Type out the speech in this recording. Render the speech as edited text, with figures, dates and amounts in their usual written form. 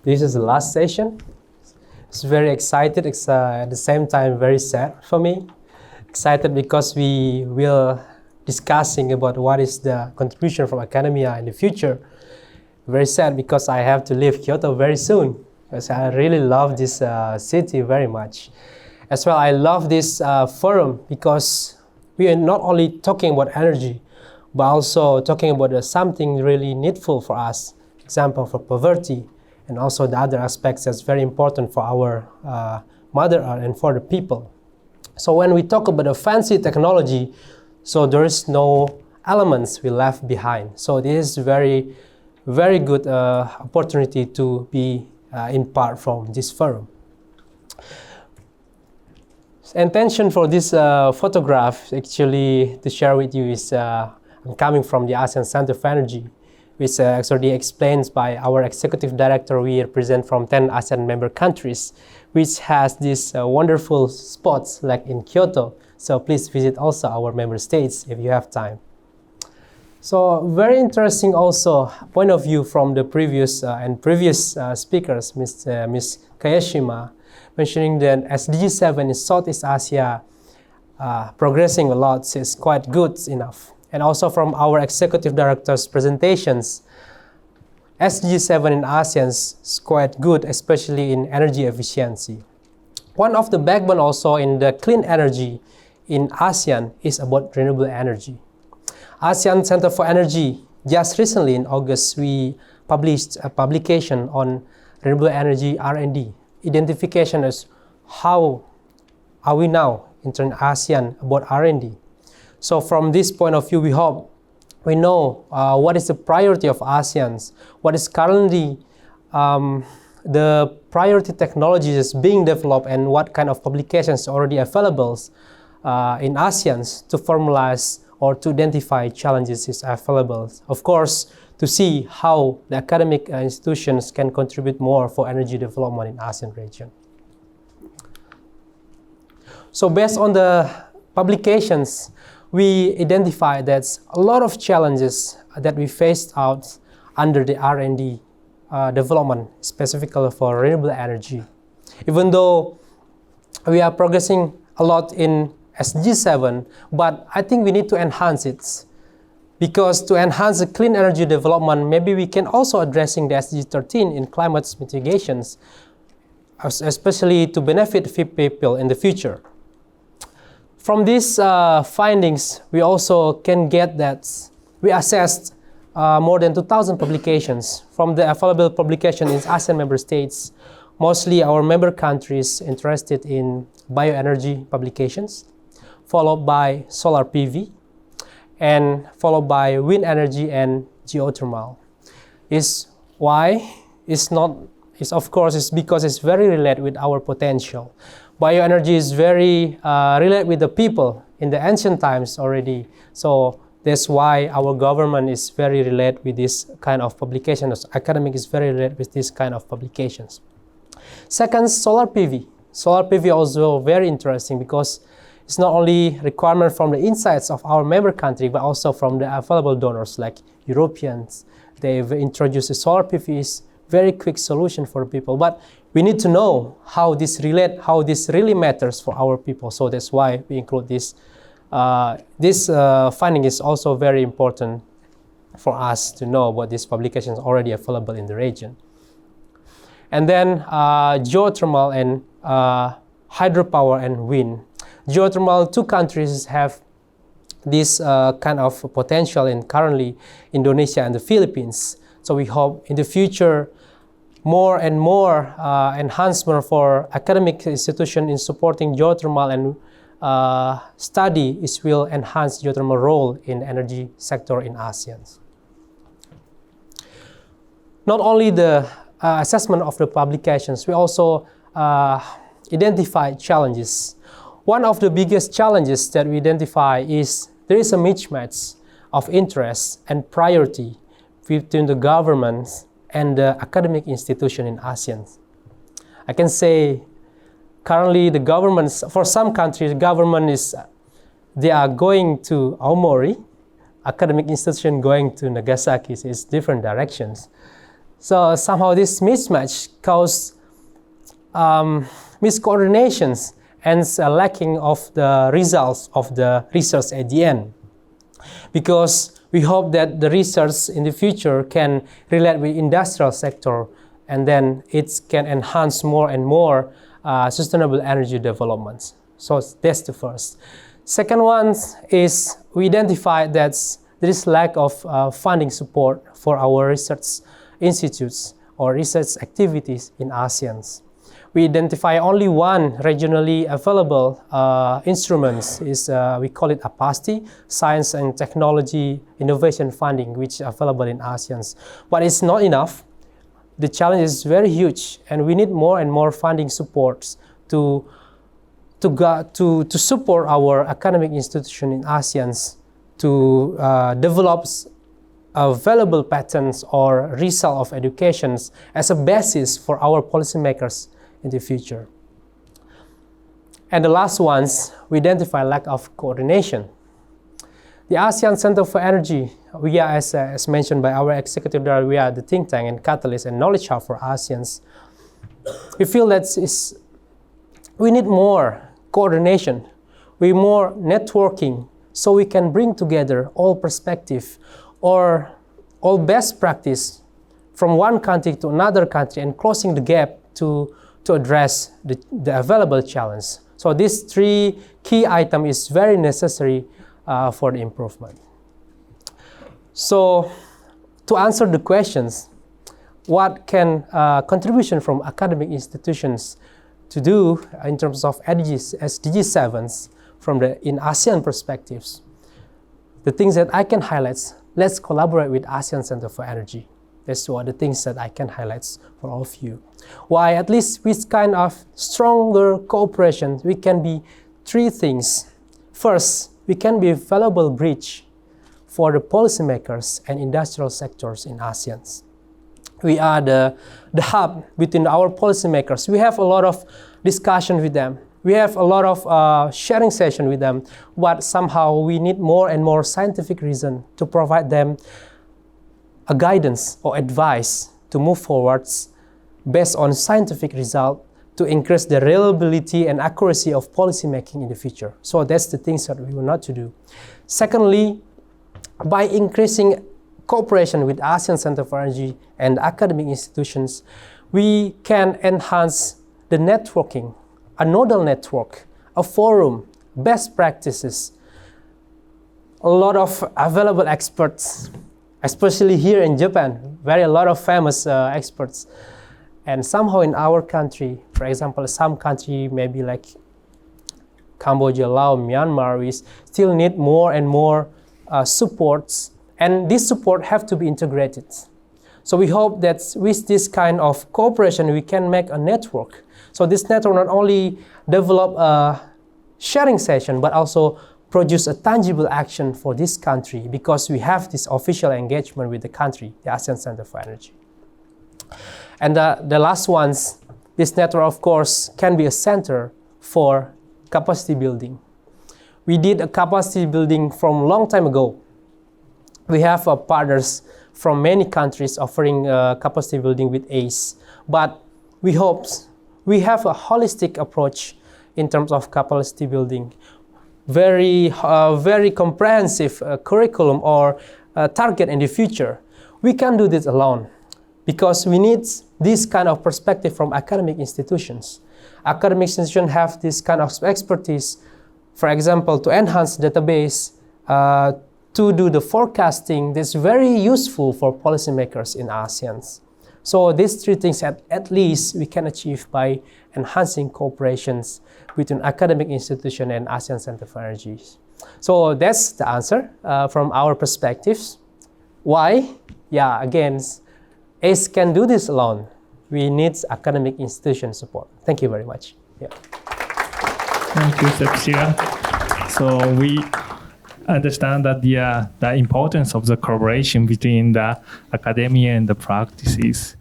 This is the last session. It's very excited. It's at the same time very sad for me. Excited because we will discussing about what is the contribution from academia in the future. Very sad because I have to leave Kyoto very soon. Because I really love this city very much. As well, I love this forum because we are not only talking about energy, but also talking about something really needful for us. Example for poverty, and also the other aspects that's very important for our Mother Earth and for the people. So when we talk about the fancy technology, so there is no elements we left behind. So this is very, very good opportunity to be in part from this forum. Intention for this photograph actually to share with you is I'm coming from the ASEAN Center of Energy, which actually explains by our executive director. We represent from 10 ASEAN member countries, which has these wonderful spots like in Kyoto. So please visit also our member states if you have time. So very interesting also point of view from the previous speakers, Ms. Kayashima, mentioning that SDG 7 in Southeast Asia progressing a lot is quite good enough. And also from our executive director's presentations, SDG 7 in ASEAN is quite good, especially in energy efficiency. One of the backbone also in the clean energy in ASEAN is about renewable energy. ASEAN Center for Energy, just recently in August, we published a publication on renewable energy R&D. Identification is how are we now in ASEAN about R&D. So from this point of view, we hope we know what is the priority of ASEAN, what is currently the priority technologies being developed, and what kind of publications already available in ASEAN to formalize or to identify challenges is available. Of course, to see how the academic institutions can contribute more for energy development in ASEAN region. So based on the publications, we identify that a lot of challenges that we faced out under the R&D development, specifically for renewable energy. Even though we are progressing a lot in SDG 7, but I think we need to enhance it. Because to enhance the clean energy development, maybe we can also addressing the SDG 13 in climate mitigations, especially to benefit people in the future. From these findings, we also can get that we assessed more than 2,000 publications from the available publication in ASEAN member states, mostly our member countries interested in bioenergy publications, followed by solar PV, and followed by wind energy and geothermal. Of course, it's because it's very related with our potential. Bioenergy is very related with the people in the ancient times already. So that's why our government is very related with this kind of publications. Academic is very related with this kind of publications. Second, solar PV. Solar PV also very interesting because it's not only requirement from the insights of our member country, but also from the available donors like Europeans. They've introduced the solar PV is very quick solution for people, but we need to know how this really matters for our people. So that's why we include this. This finding is also very important for us to know what these publications already available in the region. And then geothermal and hydropower and wind. Geothermal, 2 countries have this kind of potential in currently Indonesia and the Philippines. So we hope in the future more and more enhancement for academic institutions in supporting geothermal and study will enhance geothermal role in energy sector in ASEAN. Not only the assessment of the publications, we also identify challenges. One of the biggest challenges that we identify is there is a mismatch of interest and priority between the governments and the academic institution in ASEAN. I can say currently the governments, for some countries, the government they are going to Aomori, academic institution going to Nagasaki, is different directions. So somehow this mismatch causes miscoordinations and lacking of the results of the research at the end. Because we hope that the research in the future can relate with industrial sector, and then it can enhance more and more sustainable energy developments. So that's the first. Second one is we identify that there is lack of funding support for our research institutes or research activities in ASEAN. We identify only one regionally available instruments, we call it APASTI, Science and Technology Innovation Funding, which is available in ASEAN. But it's not enough. The challenge is very huge, and we need more and more funding supports to support our academic institution in ASEAN to develop available patterns or result of educations as a basis for our policymakers in the future. And the last ones, we identify lack of coordination. The ASEAN Center for Energy, we are, as mentioned by our executive director, we are the think tank and catalyst and knowledge hub for ASEAN. We feel that we need more coordination, we more networking, so we can bring together all perspective or all best practice from one country to another country and closing the gap to address the available challenge. So these three key items is very necessary for the improvement. So to answer the questions, what can contribution from academic institutions to do in terms of SDG 7s in ASEAN perspectives? The things that I can highlight, let's collaborate with ASEAN Center for Energy. That's what the things that I can highlight for all of you. Why, at least with kind of stronger cooperation, we can be three things. First, we can be a valuable bridge for the policymakers and industrial sectors in ASEAN. We are the hub between our policymakers. We have a lot of discussion with them. We have a lot of sharing session with them, but somehow we need more and more scientific reason to provide them a guidance or advice to move forwards based on scientific result to increase the reliability and accuracy of policymaking in the future. So that's the things that we want to do. Secondly, by increasing cooperation with ASEAN Center for Energy and academic institutions, we can enhance the networking, a nodal network, a forum, best practices, a lot of available experts, especially here in Japan, a lot of famous experts. And somehow in our country, for example, some country maybe like Cambodia, Laos, Myanmar, we still need more and more supports, and this support have to be integrated. So we hope that with this kind of cooperation, we can make a network. So this network not only develop a sharing session, but also produce a tangible action for this country, because we have this official engagement with the country, the ASEAN Center for Energy. And the last ones, this network, of course, can be a center for capacity building. We did a capacity building from a long time ago. We have partners from many countries offering capacity building with ACE, but we hope we have a holistic approach in terms of capacity building. Very comprehensive curriculum or target in the future. We can't do this alone, because we need this kind of perspective from academic institutions. Academic institutions have this kind of expertise, for example, to enhance database, to do the forecasting. That's very useful for policymakers in ASEAN. So these three things at least we can achieve by enhancing cooperations between academic institution and ASEAN Center for Energy. So that's the answer from our perspectives. Why? Yeah, again, ACE can do this alone. We need academic institution support. Thank you very much. Yeah. Thank you, Septia. So we understand that the importance of the collaboration between the academia and the practices